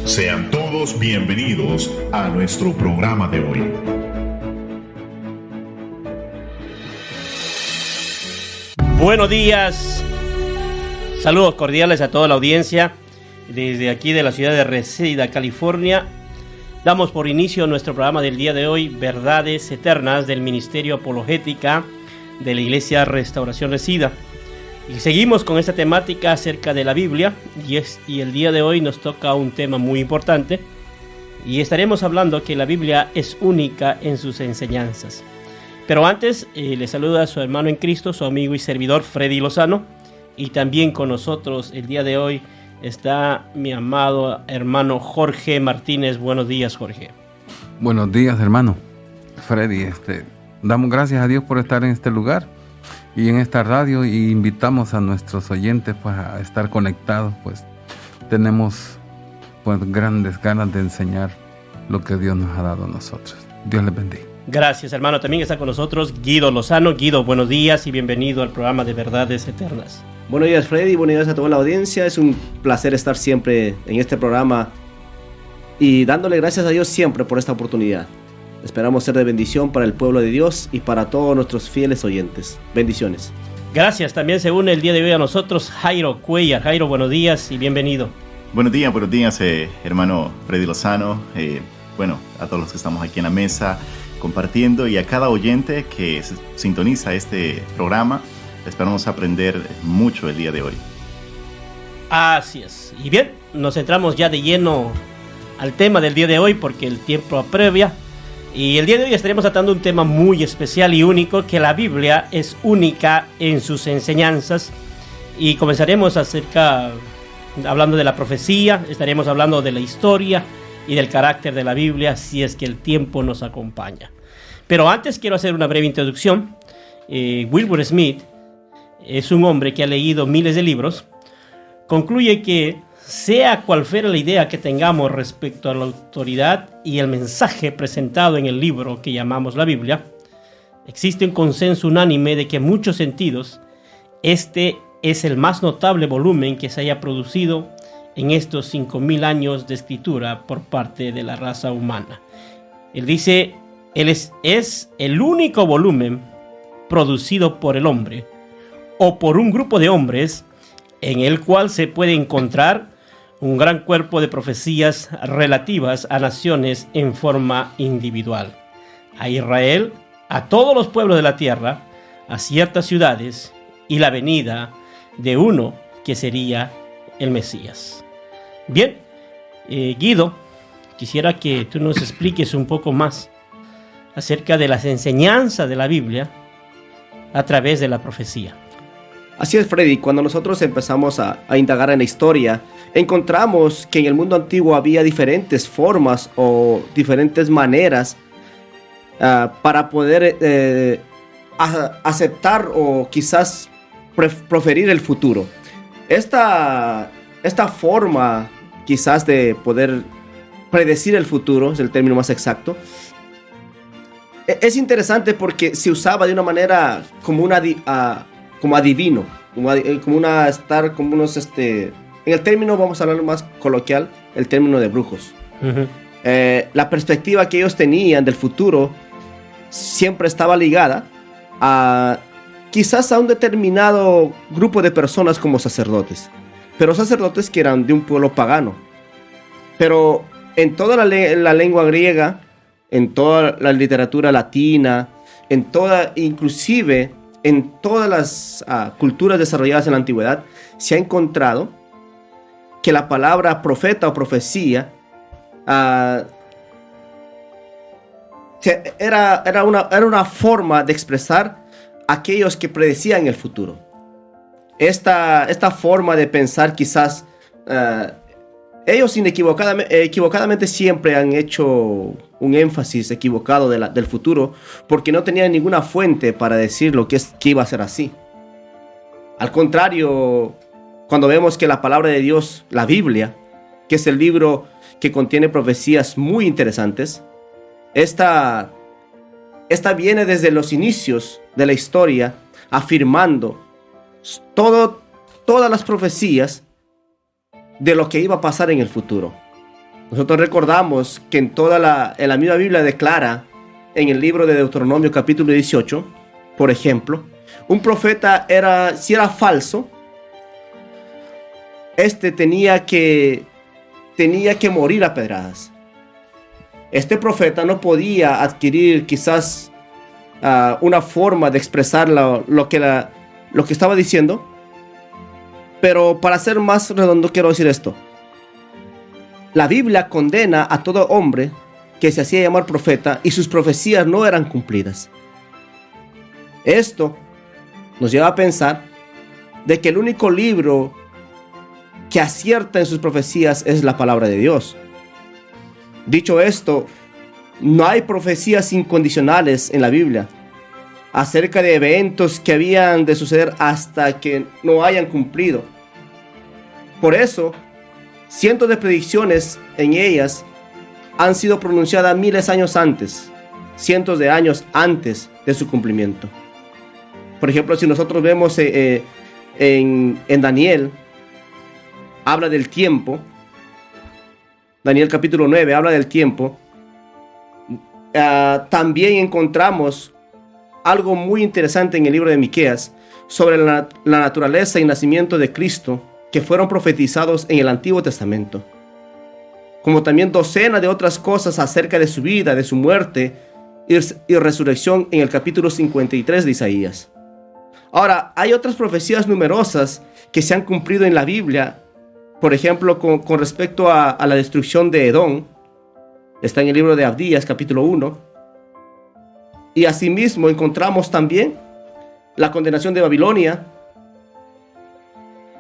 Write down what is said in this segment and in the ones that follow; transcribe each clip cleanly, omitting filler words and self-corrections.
Sean todos bienvenidos a nuestro programa de hoy. Buenos días, saludos cordiales a toda la audiencia. Desde aquí de la ciudad de Reseda, California, damos por inicio nuestro programa del día de hoy, Verdades Eternas del Ministerio Apologética de la Iglesia Restauración Reseda. Y seguimos con esta temática acerca de la Biblia y el día de hoy nos toca un tema muy importante y estaremos hablando que la Biblia es única en sus enseñanzas. Pero antes le saluda a su hermano en Cristo, su amigo y servidor Freddy Lozano, y también con nosotros el día de hoy está mi amado hermano Jorge Martínez. Buenos días, Jorge. Buenos días, hermano Freddy. Damos gracias a Dios por estar en este lugar y en esta radio, y invitamos a nuestros oyentes pues a estar conectados, pues tenemos pues grandes ganas de enseñar lo que Dios nos ha dado a nosotros. Dios les bendiga. Gracias, hermano. También está con nosotros Guido Lozano. Guido, buenos días y bienvenido al programa de Verdades Eternas. Buenos días, Freddy, buenos días a toda la audiencia. Es un placer estar siempre en este programa y dándole gracias a Dios siempre por esta oportunidad. Esperamos ser de bendición para el pueblo de Dios y para todos nuestros fieles oyentes. Bendiciones. Gracias. También se une el día de hoy a nosotros Jairo Cuellar. Jairo, buenos días y bienvenido. Buenos días, hermano Freddy Lozano. A todos los que estamos aquí en la mesa compartiendo, y a cada oyente que sintoniza este programa. Esperamos aprender mucho el día de hoy. Así es. Y bien, nos entramos ya de lleno al tema del día de hoy porque el tiempo apremia. Y el día de hoy estaremos tratando un tema muy especial y único, que la Biblia es única en sus enseñanzas. Y comenzaremos hablando de la profecía, estaremos hablando de la historia y del carácter de la Biblia, si es que el tiempo nos acompaña. Pero antes quiero hacer una breve introducción. Wilbur Smith es un hombre que ha leído miles de libros. Concluye que sea cual fuera la idea que tengamos respecto a la autoridad y el mensaje presentado en el libro que llamamos la Biblia, existe un consenso unánime de que en muchos sentidos este es el más notable volumen que se haya producido en estos 5,000 años de escritura por parte de la raza humana. Él dice, él es el único volumen producido por el hombre o por un grupo de hombres en el cual se puede encontrar un gran cuerpo de profecías relativas a naciones en forma individual, a Israel, a todos los pueblos de la tierra, a ciertas ciudades y la venida de uno que sería el Mesías. Bien, Guido, quisiera que tú nos expliques un poco más acerca de las enseñanzas de la Biblia a través de la profecía. Así es, Freddy. Cuando nosotros empezamos a indagar en la historia, encontramos que en el mundo antiguo había diferentes formas o diferentes maneras para poder aceptar o quizás proferir el futuro. Esta forma quizás de poder predecir el futuro, es el término más exacto, es interesante porque se usaba de una manera como adivino, en el término, vamos a hablar más coloquial, el término de brujos. Uh-huh. La perspectiva que ellos tenían del futuro siempre estaba ligada quizás a un determinado grupo de personas como sacerdotes, pero sacerdotes que eran de un pueblo pagano. Pero en toda la lengua griega, en toda la literatura latina, inclusive en todas las culturas desarrolladas en la antigüedad, se ha encontrado que la palabra profeta o profecía era una forma de expresar aquellos que predecían el futuro. Esta forma de pensar quizás ellos equivocadamente siempre han hecho un énfasis equivocado del futuro, porque no tenían ninguna fuente para decir que iba a ser así. Al contrario, cuando vemos que la palabra de Dios, la Biblia, que es el libro que contiene profecías muy interesantes, esta viene desde los inicios de la historia, afirmando todas las profecías de lo que iba a pasar en el futuro. Nosotros recordamos que en la misma Biblia declara, en el libro de Deuteronomio capítulo 18, por ejemplo, un profeta si era falso, tenía que morir a pedradas. Este profeta no podía adquirir quizás una forma de expresar lo que estaba diciendo, pero para ser más redondo quiero decir esto. La Biblia condena a todo hombre que se hacía llamar profeta y sus profecías no eran cumplidas. Esto nos lleva a pensar de que el único libro que acierta en sus profecías es la palabra de Dios. Dicho esto, no hay profecías incondicionales en la Biblia acerca de eventos que habían de suceder hasta que no hayan cumplido. Por eso, cientos de predicciones en ellas han sido pronunciadas miles de años antes, cientos de años antes de su cumplimiento. Por ejemplo, si nosotros vemos en Daniel, habla del tiempo. Daniel capítulo 9 habla del tiempo. También encontramos algo muy interesante en el libro de Miqueas sobre la naturaleza y nacimiento de Cristo, que fueron profetizados en el Antiguo Testamento, como también docenas de otras cosas acerca de su vida, de su muerte y resurrección en el capítulo 53 de Isaías. Ahora, hay otras profecías numerosas que se han cumplido en la Biblia, por ejemplo, con respecto a la destrucción de Edom. Está en el libro de Abdías, capítulo 1. Y asimismo encontramos también la condenación de Babilonia.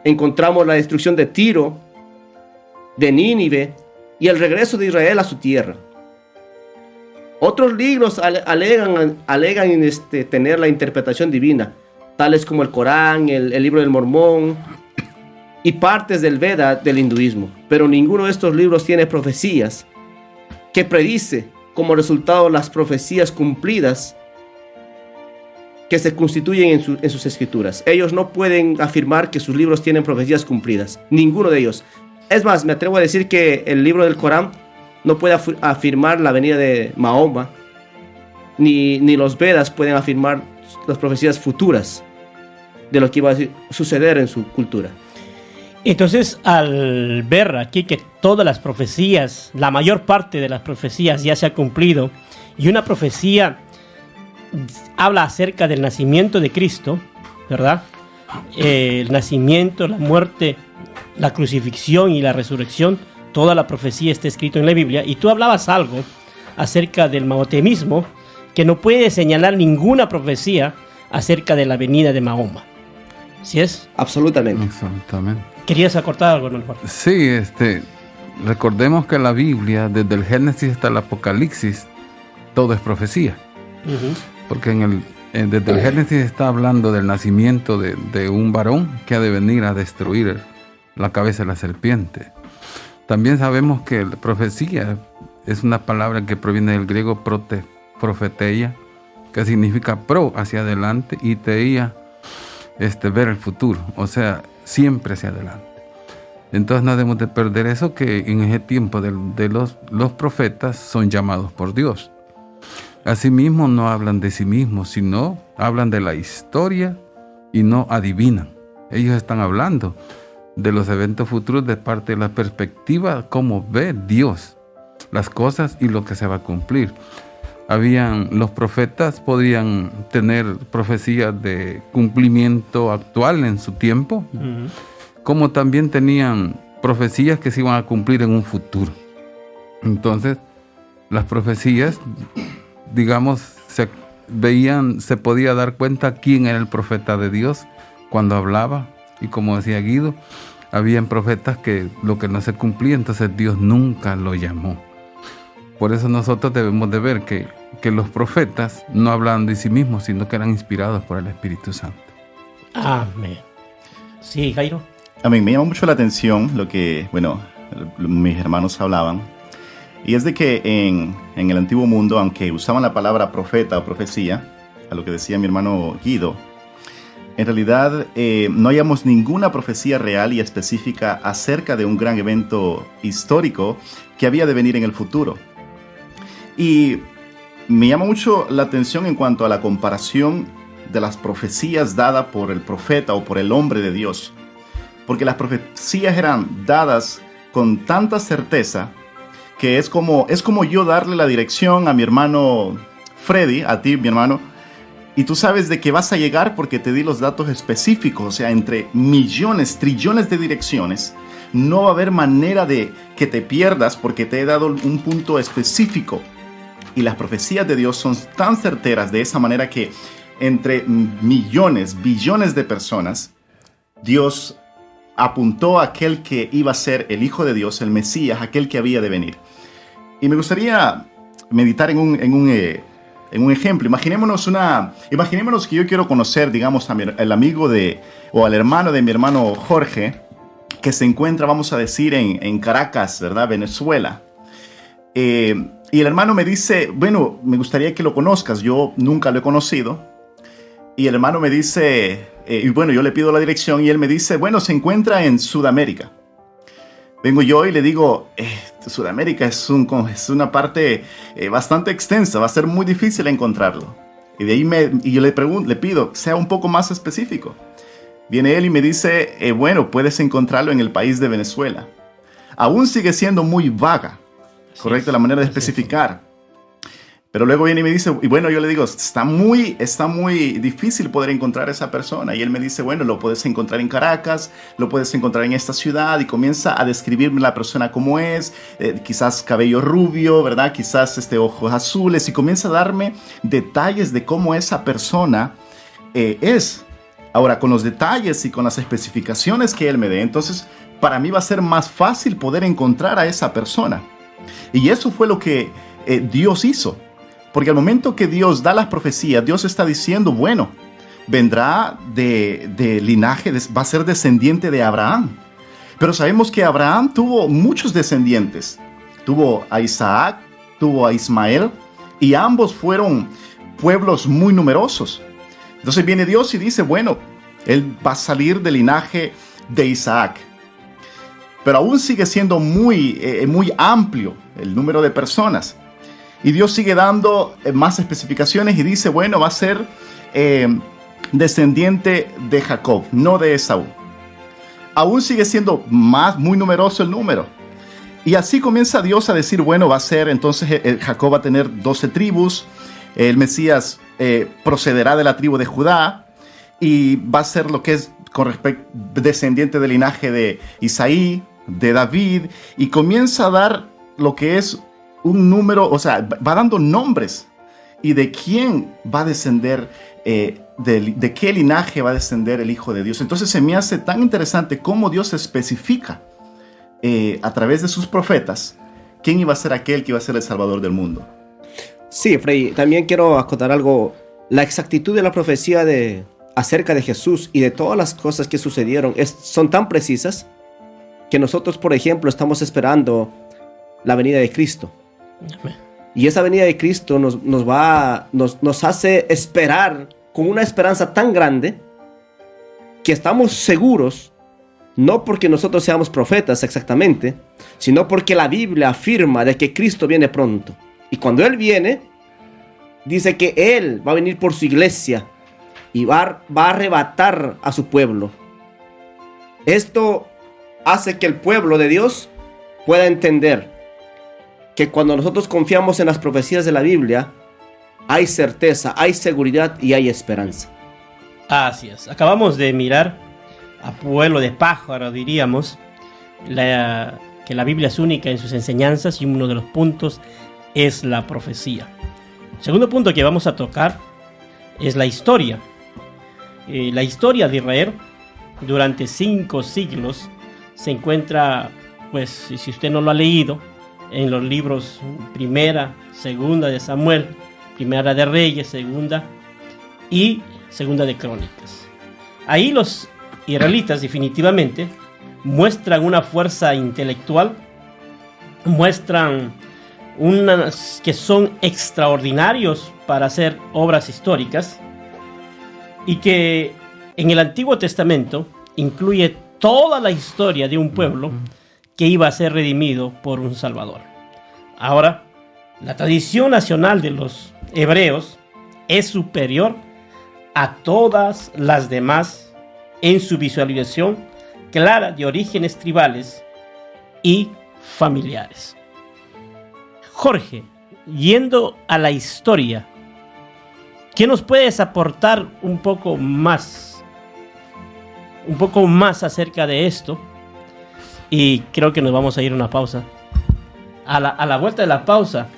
Encontramos la destrucción de Tiro, de Nínive y el regreso de Israel a su tierra. Otros libros alegan tener la interpretación divina, tales como el Corán, el libro del Mormón y partes del Veda del hinduismo. Pero ninguno de estos libros tiene profecías que predice como resultado las profecías cumplidas que se constituyen en sus escrituras. Ellos no pueden afirmar que sus libros tienen profecías cumplidas. Ninguno de ellos. Es más, me atrevo a decir que el libro del Corán no puede afirmar la venida de Mahoma, ni los Vedas pueden afirmar las profecías futuras de lo que iba a suceder en su cultura. Entonces, al ver aquí que todas las profecías, la mayor parte de las profecías ya se ha cumplido, y una profecía habla acerca del nacimiento de Cristo, ¿verdad? El nacimiento, la muerte, la crucifixión y la resurrección, toda la profecía está escrita en la Biblia. Y tú hablabas algo acerca del mahometismo, que no puede señalar ninguna profecía acerca de la venida de Mahoma. ¿Sí es? Absolutamente. Exactamente. ¿Querías acortar algo, no? Sí, recordemos que la Biblia, desde el Génesis hasta el Apocalipsis, todo es profecía. Uh-huh. Porque desde el Génesis está hablando del nacimiento de un varón que ha de venir a destruir la cabeza de la serpiente. También sabemos que la profecía es una palabra que proviene del griego profeteia, que significa pro, hacia adelante, y teia, ver el futuro, o sea, siempre hacia adelante. Entonces no debemos de perder eso, que en ese tiempo de los profetas son llamados por Dios. Asimismo no hablan de sí mismos, sino hablan de la historia y no adivinan. Ellos están hablando de los eventos futuros de parte de la perspectiva, cómo ve Dios las cosas y lo que se va a cumplir. Los profetas podían tener profecías de cumplimiento actual en su tiempo, uh-huh, como también tenían profecías que se iban a cumplir en un futuro. Entonces, las profecías, digamos, se podía dar cuenta quién era el profeta de Dios cuando hablaba. Y como decía Guido, habían profetas que lo que no se cumplía, entonces Dios nunca lo llamó. Por eso nosotros debemos de ver que los profetas no hablaban de sí mismos, sino que eran inspirados por el Espíritu Santo. Amén. Sí, Jairo. Amén. Me llama mucho la atención lo que, mis hermanos hablaban. Y es de que en el antiguo mundo, aunque usaban la palabra profeta o profecía, a lo que decía mi hermano Guido, en realidad no hallamos ninguna profecía real y específica acerca de un gran evento histórico que había de venir en el futuro. Y me llama mucho la atención en cuanto a la comparación de las profecías dadas por el profeta o por el hombre de Dios. Porque las profecías eran dadas con tanta certeza que es como yo darle la dirección a mi hermano Freddy, a ti, mi hermano, y tú sabes de que vas a llegar porque te di los datos específicos. O sea, entre millones, trillones de direcciones, no va a haber manera de que te pierdas porque te he dado un punto específico. Y las profecías de Dios son tan certeras de esa manera que entre millones, billones de personas, Dios apuntó a aquel que iba a ser el Hijo de Dios, el Mesías, aquel que había de venir. Y me gustaría meditar en un ejemplo. Imaginémonos que yo quiero conocer, digamos, al amigo o al hermano de mi hermano Jorge, que se encuentra, vamos a decir, en Caracas, ¿verdad? Venezuela. Y el hermano me dice, bueno, me gustaría que lo conozcas, yo nunca lo he conocido. Y el hermano me dice, y bueno, yo le pido la dirección y él me dice, bueno, se encuentra en Sudamérica. Vengo yo y le digo, Sudamérica es una parte bastante extensa, va a ser muy difícil encontrarlo. Y de ahí yo le pido, sea un poco más específico. Viene él y me dice, bueno, puedes encontrarlo en el país de Venezuela. Aún sigue siendo muy vaga, correcto, la manera de especificar. Pero luego viene y me dice, y bueno, yo le digo, está muy difícil poder encontrar a esa persona. Y él me dice, bueno, lo puedes encontrar en Caracas, lo puedes encontrar en esta ciudad. Y comienza a describirme la persona como es, quizás cabello rubio, ¿verdad? Quizás ojos azules. Y comienza a darme detalles de cómo esa persona es. Ahora, con los detalles y con las especificaciones que él me dé, entonces para mí va a ser más fácil poder encontrar a esa persona. Y eso fue lo que Dios hizo. Porque al momento que Dios da las profecías, Dios está diciendo, bueno, vendrá de linaje, va a ser descendiente de Abraham. Pero sabemos que Abraham tuvo muchos descendientes. Tuvo a Isaac, tuvo a Ismael, y ambos fueron pueblos muy numerosos. Entonces viene Dios y dice, bueno, él va a salir del linaje de Isaac. Pero aún sigue siendo muy amplio el número de personas. Y Dios sigue dando más especificaciones y dice, bueno, va a ser descendiente de Jacob, no de Esaú. Aún sigue siendo muy numeroso el número. Y así comienza Dios a decir, bueno, va a ser, entonces Jacob va a tener 12 tribus, el Mesías procederá de la tribu de Judá y va a ser lo que es descendiente del linaje de Isaí, de David, y comienza a dar lo que es un número, o sea, va dando nombres y de quién va a descender, de qué linaje va a descender el Hijo de Dios. Entonces se me hace tan interesante cómo Dios especifica a través de sus profetas quién iba a ser aquel que iba a ser el Salvador del mundo. Sí, Freddy, también quiero acotar algo. La exactitud de la profecía acerca de Jesús y de todas las cosas que sucedieron son tan precisas que nosotros, por ejemplo, estamos esperando la venida de Cristo. Amén. Y esa venida de Cristo nos hace esperar con una esperanza tan grande que estamos seguros, no porque nosotros seamos profetas exactamente, sino porque la Biblia afirma de que Cristo viene pronto. Y cuando Él viene, dice que Él va a venir por su iglesia y va a arrebatar a su pueblo. Esto hace que el pueblo de Dios pueda entender que cuando nosotros confiamos en las profecías de la Biblia, hay certeza, hay seguridad y hay esperanza. Así es. Acabamos de mirar a vuelo de pájaro, diríamos, que la Biblia es única en sus enseñanzas y uno de los puntos es la profecía. El segundo punto que vamos a tocar es la historia. La historia de Israel durante 5 siglos se encuentra, pues, si usted no lo ha leído, en los libros Primera, Segunda de Samuel, Primera de Reyes, Segunda y Segunda de Crónicas. Ahí los israelitas definitivamente muestran una fuerza intelectual, muestran que son extraordinarios para hacer obras históricas y que En el Antiguo Testamento incluye toda la historia de un pueblo que iba a ser redimido por un Salvador. Ahora, la tradición nacional de los hebreos es superior a todas las demás en su visualización clara de orígenes tribales y familiares. Jorge, yendo a la historia, ¿qué nos puedes aportar un poco más acerca de esto? Y creo que nos vamos a ir a una pausa. A la vuelta de la pausa,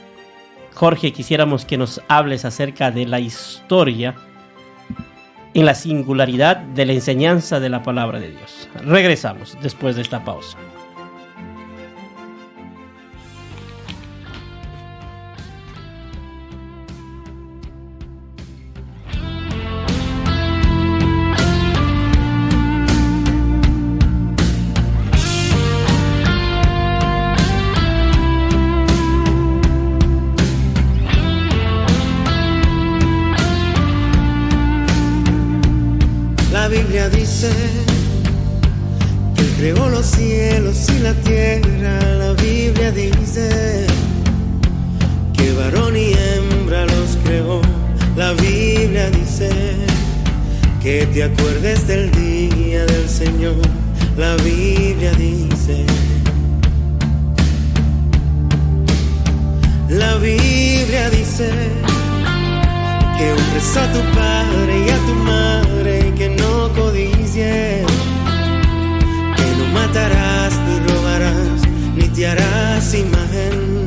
Jorge, quisiéramos que nos hables acerca de la historia en la singularidad de la enseñanza de la palabra de Dios. Regresamos después de esta pausa. La Biblia dice que Él creó los cielos y la tierra. La Biblia dice que varón y hembra los creó. La Biblia dice que te acuerdes del día del Señor. La Biblia dice. La Biblia dice que honres a tu padre y a tu madre, que no codicies, que no matarás ni robarás, ni te harás imagen,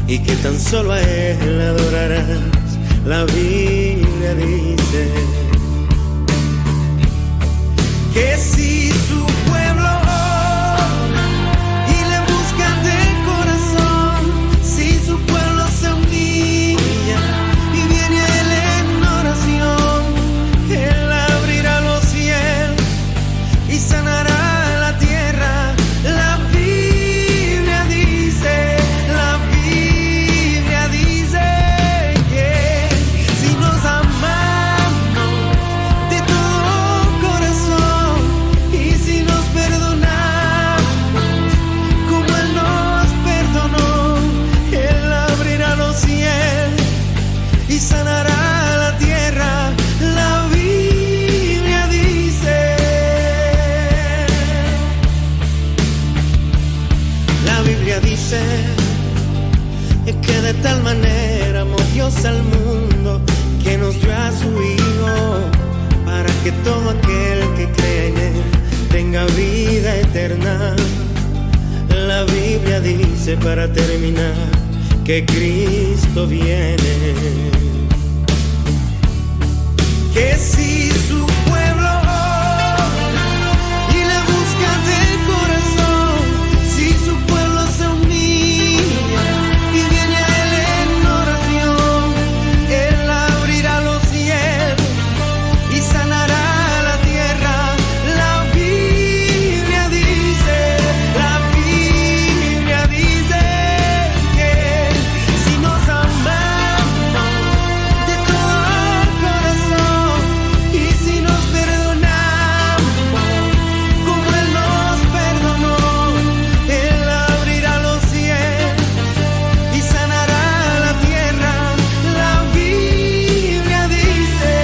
y que tan solo a Él adorarás. La Biblia dice que si su pueblo y le buscan de corazón, si su pueblo se humilla y viene a Él en oración, Él abrirá los cielos y sanará la tierra. La Biblia dice que si nos amamos de todo corazón y si nos perdonamos como Él nos perdonó, Él abrirá los cielos y sanará la tierra. La Biblia dice. La Biblia dice que de tal manera amó Dios al mundo que nos dio a su Hijo, para que todo aquel que cree en Él tenga vida eterna. La Biblia dice, para terminar, que Cristo viene. Que si su pueblo y le busca de corazón, si su pueblo se humilla y viene a Él en oración, Él abrirá los cielos y sanará la tierra. La Biblia dice que si nos amamos de todo corazón y si nos perdonamos como Él nos perdonó, Él abrirá los cielos y sanará la tierra. La Biblia dice.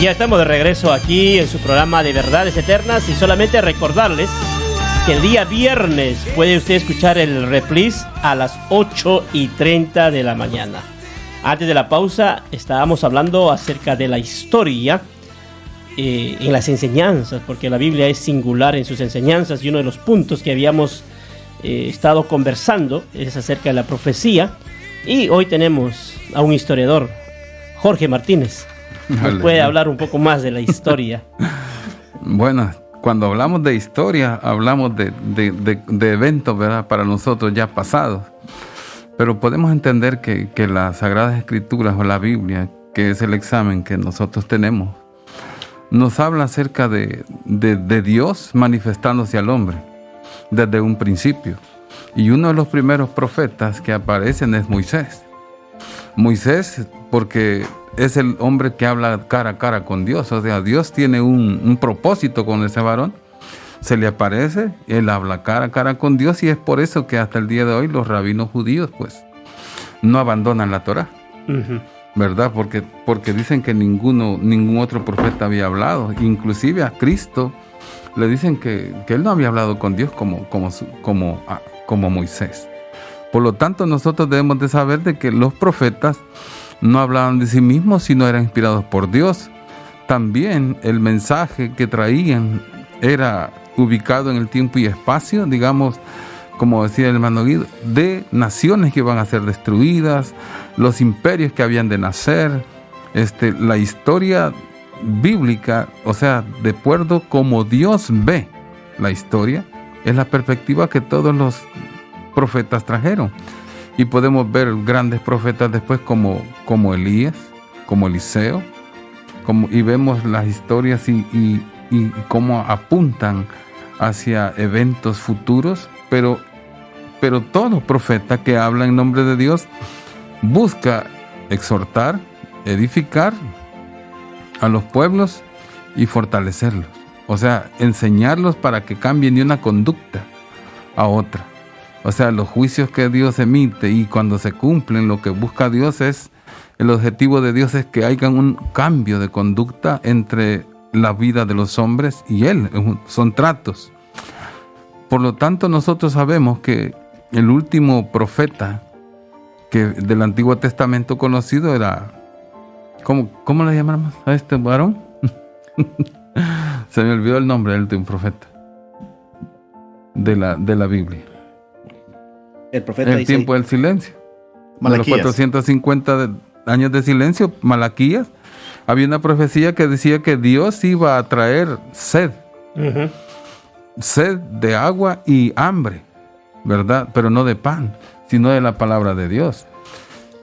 Ya estamos de regreso aquí en su programa de Verdades Eternas, y solamente recordarles que el día viernes puede usted escuchar el reprise a las 8:30 de la mañana. Antes de la pausa estábamos hablando acerca de la historia en las enseñanzas, porque la Biblia es singular en sus enseñanzas, y uno de los puntos que habíamos estado conversando es acerca de la profecía, y hoy tenemos a un historiador, Jorge Martínez. ¿Nos puede hablar un poco más de la historia? Bueno, cuando hablamos de historia, hablamos de eventos, ¿verdad?, para nosotros ya pasados. Pero podemos entender que las Sagradas Escrituras o la Biblia, que es el examen que nosotros tenemos, nos habla acerca de Dios manifestándose al hombre desde un principio. Y uno de los primeros profetas que aparecen es Moisés. Moisés, porque es el hombre que habla cara a cara con Dios. O sea, Dios tiene un propósito con ese varón. Se le aparece, él habla cara a cara con Dios, y es por eso que hasta el día de hoy los rabinos judíos pues no abandonan la Torá. ¿Verdad? Porque dicen que ningún otro profeta había hablado. Inclusive a Cristo le dicen que él no había hablado con Dios como Moisés. Por lo tanto, nosotros debemos de saber de que los profetas no hablaban de sí mismos, sino eran inspirados por Dios. También el mensaje que traían era ubicado en el tiempo y espacio, digamos, como decía el hermano Guido, de naciones que iban a ser destruidas, los imperios que habían de nacer, la historia bíblica, o sea, de acuerdo como Dios ve la historia, es la perspectiva que todos los profetas trajeron. Y podemos ver grandes profetas después como Elías, como Eliseo, y vemos las historias y cómo apuntan hacia eventos futuros, pero todo profeta que habla en nombre de Dios busca exhortar, edificar a los pueblos y fortalecerlos. O sea, enseñarlos para que cambien de una conducta a otra. O sea, los juicios que Dios emite y cuando se cumplen, lo que busca Dios el objetivo de Dios es que haya un cambio de conducta entre la vida de los hombres y Él. Son tratos. Por lo tanto, nosotros sabemos que el último profeta del Antiguo Testamento conocido era... ¿Cómo le llamamos a este varón? Se me olvidó el nombre del último profeta de la Biblia. El profeta el tiempo del silencio. Malaquías. De los 450 años de silencio, Malaquías, había una profecía que decía que Dios iba a traer sed. Sed de agua y hambre, ¿verdad? Pero no de pan, sino de la palabra de Dios.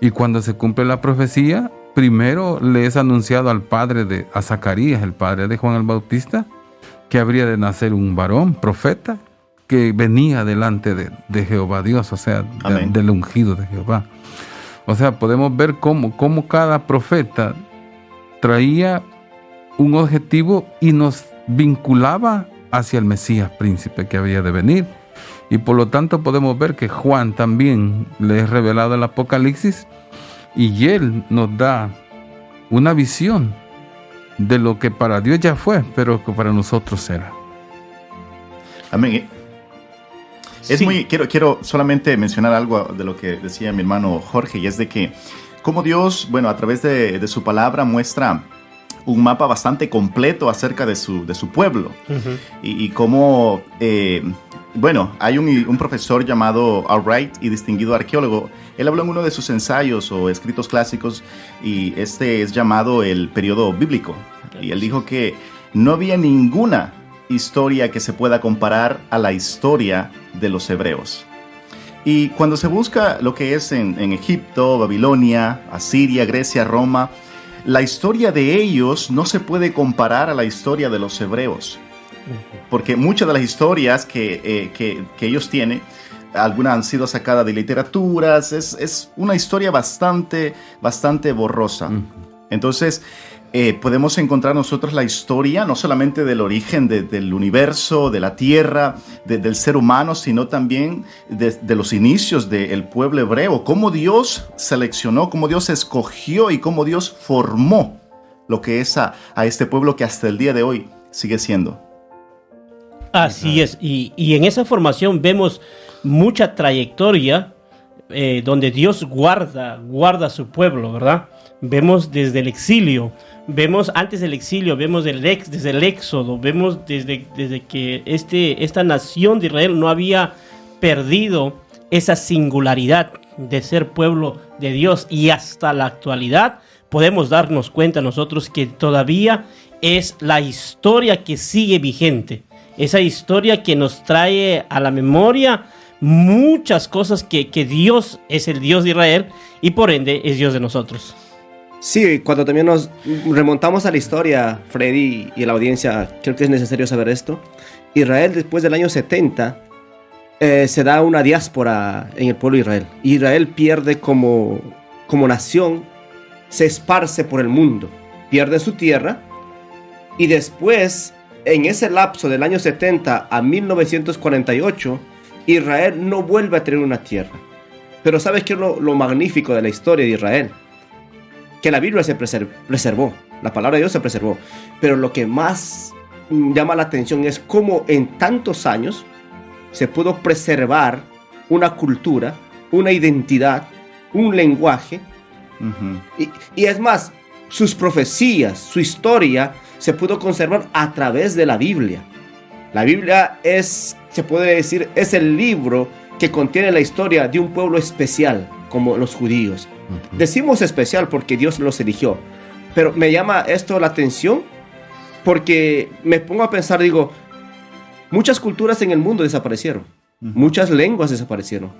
Y cuando se cumple la profecía, primero le es anunciado a Zacarías, el padre de Juan el Bautista, que habría de nacer un varón, profeta, que venía delante de Jehová Dios, o sea, del ungido de Jehová. O sea, podemos ver cómo cada profeta traía un objetivo y nos vinculaba hacia el Mesías príncipe que había de venir. Y por lo tanto podemos ver que Juan también le es revelado el Apocalipsis y él nos da una visión de lo que para Dios ya fue, pero que para nosotros será. Amén. Sí. Quiero solamente mencionar algo de lo que decía mi hermano Jorge, y es de que como Dios, a través de su palabra muestra un mapa bastante completo acerca de su pueblo. Y cómo, hay un profesor llamado Albright y distinguido arqueólogo. Él habló en uno de sus ensayos o escritos clásicos, y este es llamado el periodo bíblico. Y él dijo que no había ninguna historia que se pueda comparar a la historia de los hebreos. Y cuando se busca lo que es en Egipto, Babilonia, Asiria, Grecia, Roma, la historia de ellos no se puede comparar a la historia de los hebreos. Porque muchas de las historias que ellos tienen, algunas han sido sacadas de literaturas, es una historia bastante borrosa. Entonces, podemos encontrar nosotros la historia no solamente del origen del universo, de la tierra, del ser humano, sino también de los inicios del pueblo hebreo, cómo Dios seleccionó, cómo Dios escogió y cómo Dios formó lo que es a este pueblo que hasta el día de hoy sigue siendo. Así es, y en esa formación vemos mucha trayectoria donde Dios guarda a su pueblo, ¿verdad? Vemos desde el exilio, vemos antes del exilio, vemos desde el éxodo, vemos desde que esta nación de Israel no había perdido esa singularidad de ser pueblo de Dios, y hasta la actualidad podemos darnos cuenta nosotros que todavía es la historia que sigue vigente, esa historia que nos trae a la memoria muchas cosas que Dios es el Dios de Israel y por ende es Dios de nosotros. Sí, cuando también nos remontamos a la historia, Freddy y la audiencia, creo que es necesario saber esto. Israel, después del año 70, se da una diáspora en el pueblo de Israel. Israel pierde como nación, se esparce por el mundo, pierde su tierra, y después, en ese lapso del año 70 a 1948, Israel no vuelve a tener una tierra. Pero ¿sabes qué es lo magnífico de la historia de Israel? Que la Biblia se preservó, la palabra de Dios se preservó, pero lo que más llama la atención es cómo en tantos años se pudo preservar una cultura, una identidad, un lenguaje, y es más, sus profecías, su historia se pudo conservar a través de la Biblia. La Biblia se puede decir, es el libro que contiene la historia de un pueblo especial como los judíos. Decimos especial porque Dios los eligió, pero me llama esto la atención porque me pongo a pensar, digo, muchas culturas en el mundo desaparecieron, muchas lenguas desaparecieron,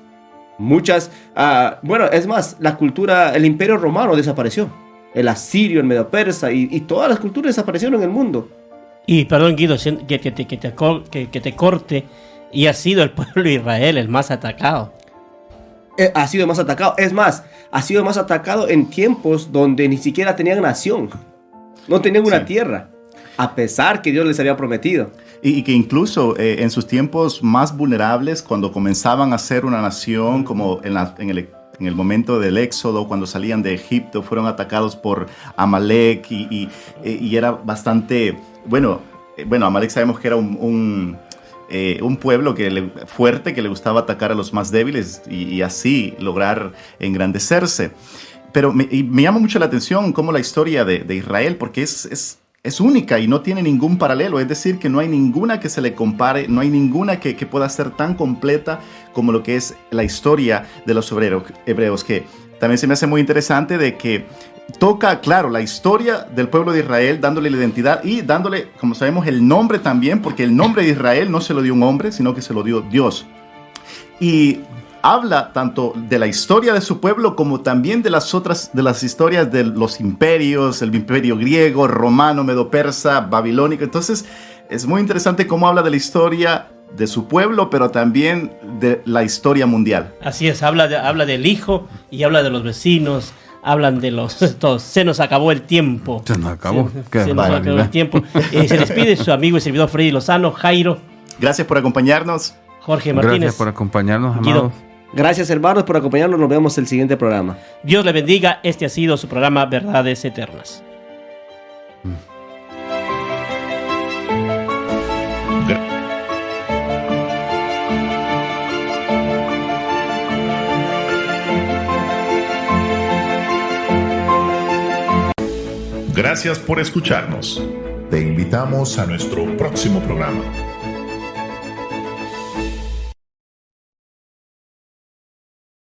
bueno, es más, el imperio romano desapareció, el asirio, el medo persa y todas las culturas desaparecieron en el mundo. Y perdón, Guido, que te corte, y ha sido el pueblo de Israel el más atacado. Ha sido más atacado. Es más, ha sido más atacado en tiempos donde ni siquiera tenían nación. No tenían una tierra, a pesar que Dios les había prometido. Y que incluso en sus tiempos más vulnerables, cuando comenzaban a ser una nación, como en el momento del Éxodo, cuando salían de Egipto, fueron atacados por Amalek y era bastante... Bueno, Amalek sabemos que era un pueblo fuerte que le gustaba atacar a los más débiles y así lograr engrandecerse. Pero me llama mucho la atención cómo la historia de Israel, porque es única y no tiene ningún paralelo. Es decir, que no hay ninguna que se le compare, no hay ninguna que pueda ser tan completa como lo que es la historia de los hebreos, que también se me hace muy interesante de que toca, claro, la historia del pueblo de Israel, dándole la identidad y dándole, como sabemos, el nombre también, porque el nombre de Israel no se lo dio un hombre, sino que se lo dio Dios. Y habla tanto de la historia de su pueblo como también de las historias de los imperios, el imperio griego, romano, medo-persa, babilónico. Entonces, es muy interesante cómo habla de la historia de su pueblo, pero también de la historia mundial. Así es, habla del hijo y habla de los vecinos. Hablan de todos. Se nos acabó el tiempo. Se nos acabó. Se nos acabó el tiempo. Se despide su amigo y servidor Freddy Lozano. Jairo. Gracias por acompañarnos. Jorge Martínez. Gracias por acompañarnos, amados. Guido. Gracias, hermanos, por acompañarnos. Nos vemos en el siguiente programa. Dios le bendiga. Este ha sido su programa Verdades Eternas. Gracias por escucharnos. Te invitamos a nuestro próximo programa.